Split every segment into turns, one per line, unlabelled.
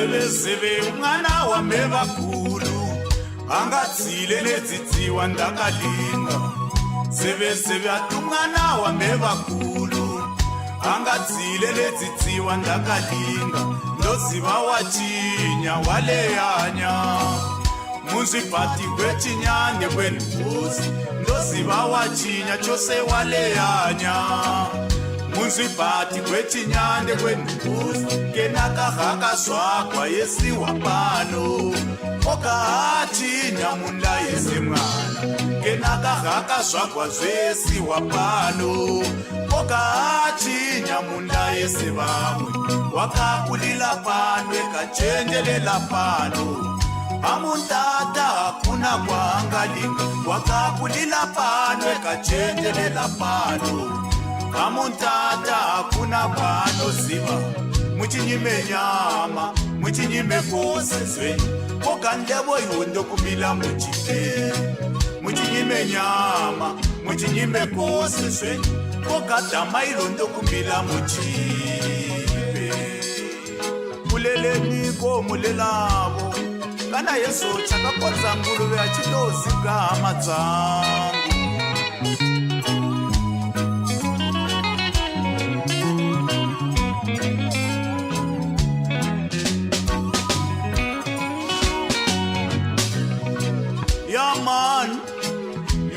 Zebezebe umwana wami bakhulu angathile nezitsiwa ndakalinga. Zebezebe athi umwana wami bakhulu angathile nezitsiwa ndakalinga. Ndoziba wachinya waleyanya muzipati kwechinyane kwenuzi. Ndoziba wachinya chose waleyanya muzipati kwechinyane kwenuzi. Kenakahaka swakwa yesiwa pano okachinya munda yesemwana. Kenakahaka swakwa zwesiwa pano okachinya munda yesebamwe. Wakakulila pano ekachenjelela pano amuntata hakuna kuangalinga. Wakakulila pano ekachenjelela pano amuntata hakuna pano ziva. Muchinyime nyama muchinyime kose zweni kokandebo yondo kumila muchite. Muchinyime nyama muchinyime kose zweni kokadama irondo kumila muchipe. Muleleni ko mulelabo kana yeso chakapodza nguluve achitozika hama dzangu.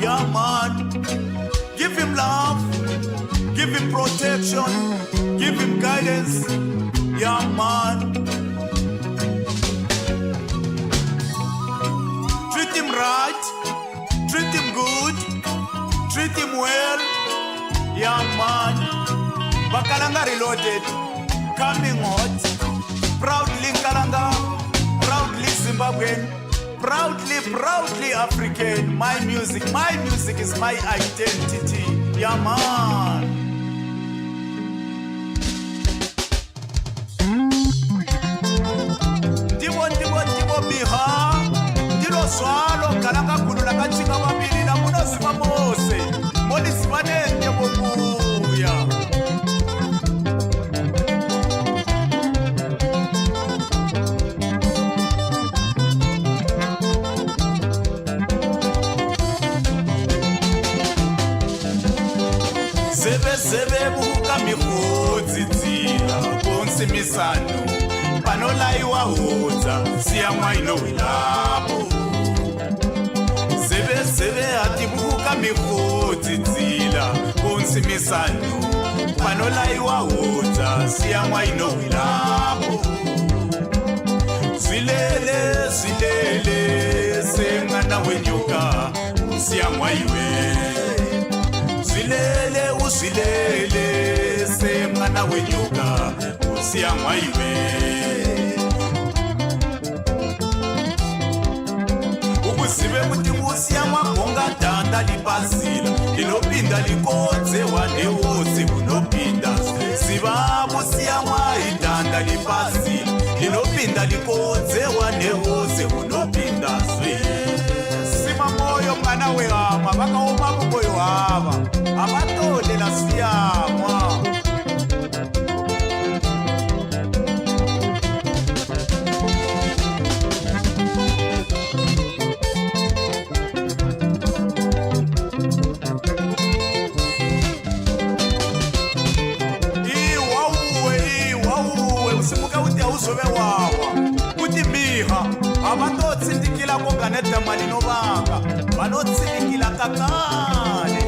Yeah man, give him love, give him protection, give him guidance. Yeah man, treat him right, treat him good, treat him well. Yeah man, Bakalanga reloaded, coming hot, proudly Kalanga, proudly Zimbabwean, proudly African. My music is my identity. Yeah man. Dibo biha dilo swalo kalanga kulula kachinga mabili na munozima mose moni sibanende bobuya. Zebezebe buka mihodzi dzila konsimisano panolaiwa hodza siyamwa inowilapo. Zebezebe ati buka mihodzi dzila konsimisano panolaiwa hodza siyamwa inowilapo. Zwilele sengana wenyoka siyamwa iwe. Uzilele semana wenyoka usiyamwa iwe. Ukuzibe kuti usiyamwa konga danda lipazila linopinda likodze wanewose unopinda. Ziba usiyamwa idanda lipazila linopinda likodze wanewose unopinda zwe. Sima moyo mwana wehama vakaoma mumoyo hava amatolela siyamwa. Iwauwe usimuka uti auzobe wawa kuti miha avatotsindikila konganeta malino vanga vanotsindikila kakale.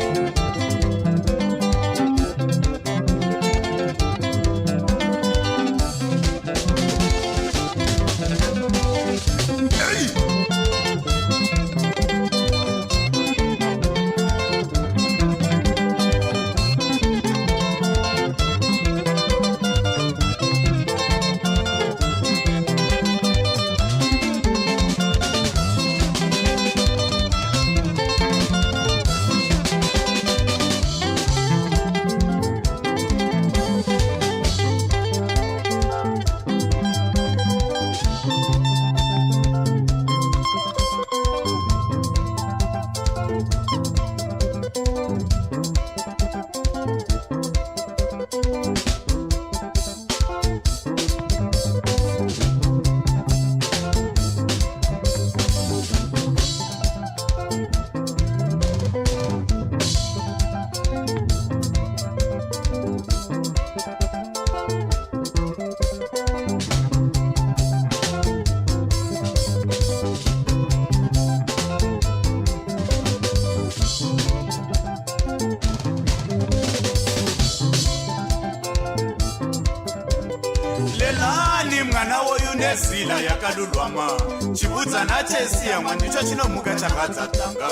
lelani mwana woyu nezila yakalulwama chibudzana chesiyamwa ndicho chinomuka chakadzatanga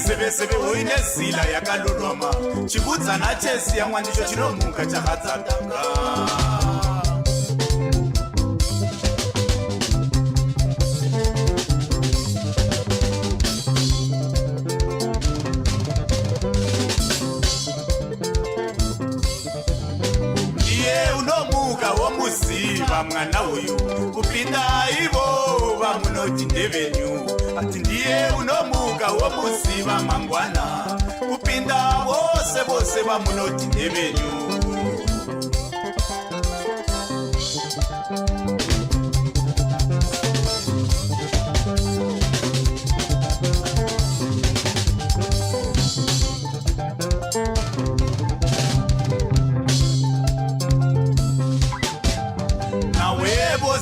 Zebezebe woine zila yakalulwama chibudzana chesiyamwa ndicho chinomuka chakadzatanga ndiye unomuka womuziva mwana uyu kupinda ivo vamunoti ndevenyu ati ndiye unomuka womuziva mangwana kupinda vose vose vamunoti ndevenyu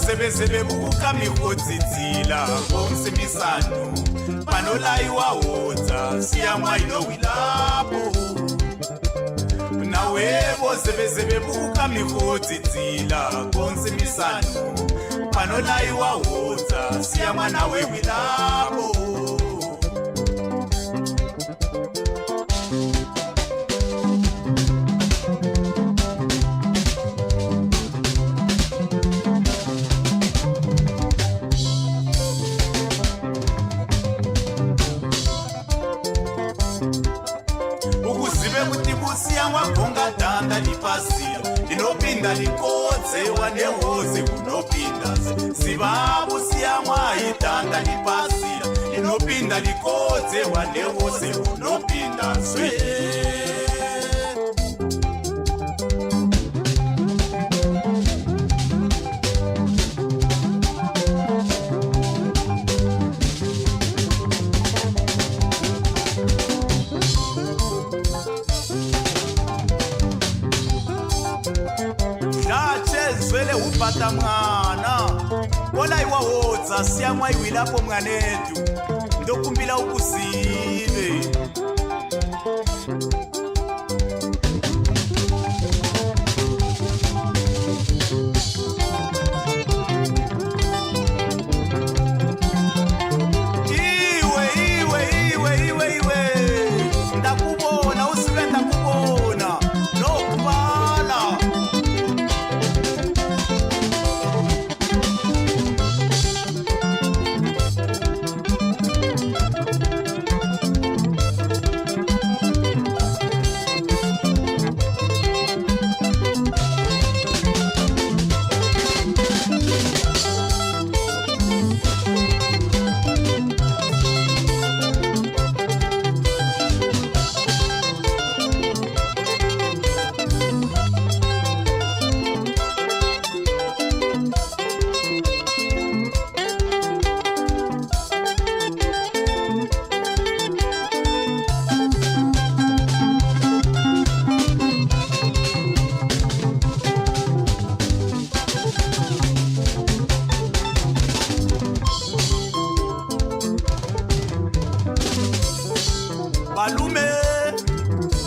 Zebezebe kukamikodzidzila komsemisano panolaiwa hodza siyamwa inowilapo nawevo zebezebe kukamikodzidzila komsemisano panolaiwa hodza siyamwa nawe wilapo Gonga danda lipasira linopinda likodzewa nehoze kunopinda zivavu siyamwa idanda lipasira linopinda likodzewa nehoze kunopinda zwe upata mwana olaiwa hodza siyamwa iwilapo mwanetu ndokumbila ukuzive iwe ndakubona usive ndakubona nokubala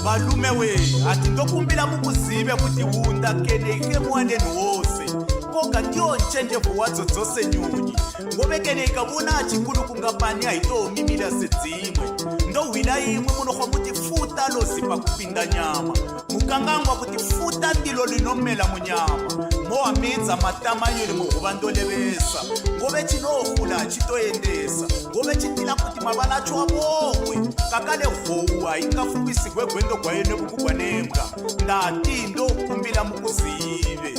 balume we ati ndokumbila mukuzive kuti hunda keneke mwaneni wose koga ndionjenjevu wadzo dzose nyunyi ngove keneka vuna achikulu kungapani aitomimila sedzimwe ndohwila imwe munohwa muti futa lozipa kupinda nyama mukangangwa kuti futa ndilo linomela munyama moamidza matamanyoni muhuva ndolevesa ngove chinohula chitoendesa ngove chitila kuti mavala acho avomwe kakale howu haingafukisigwe gwendo gwaene vukugwa nembwa ndati ndokumbila mukuzive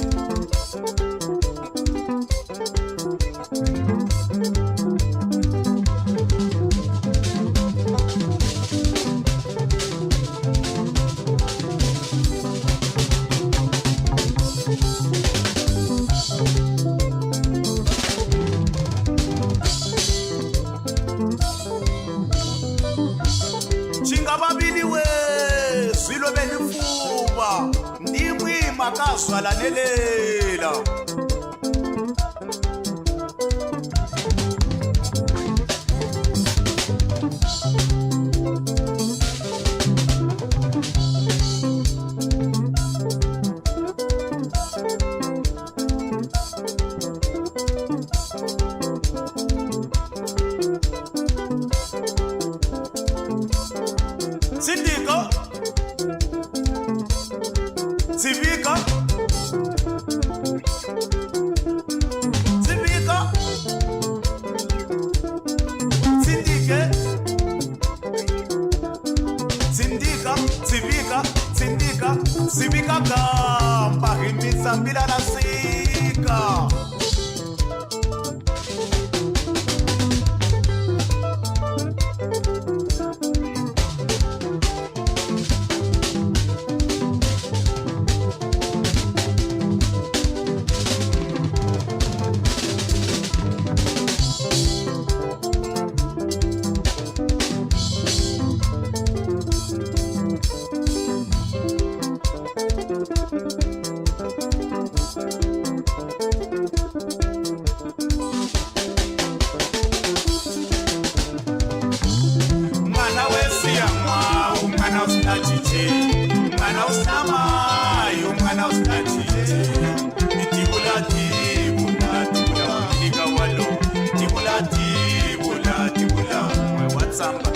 makazwala nelela Sindika Sivika Sivika Sindike Sindika Sivika Sindika Sivika gamba himisa mbila nasika Mwana usamayo mwana usatite itibula tibula tibula ikawalo tibula tibula tibula mwe watsamba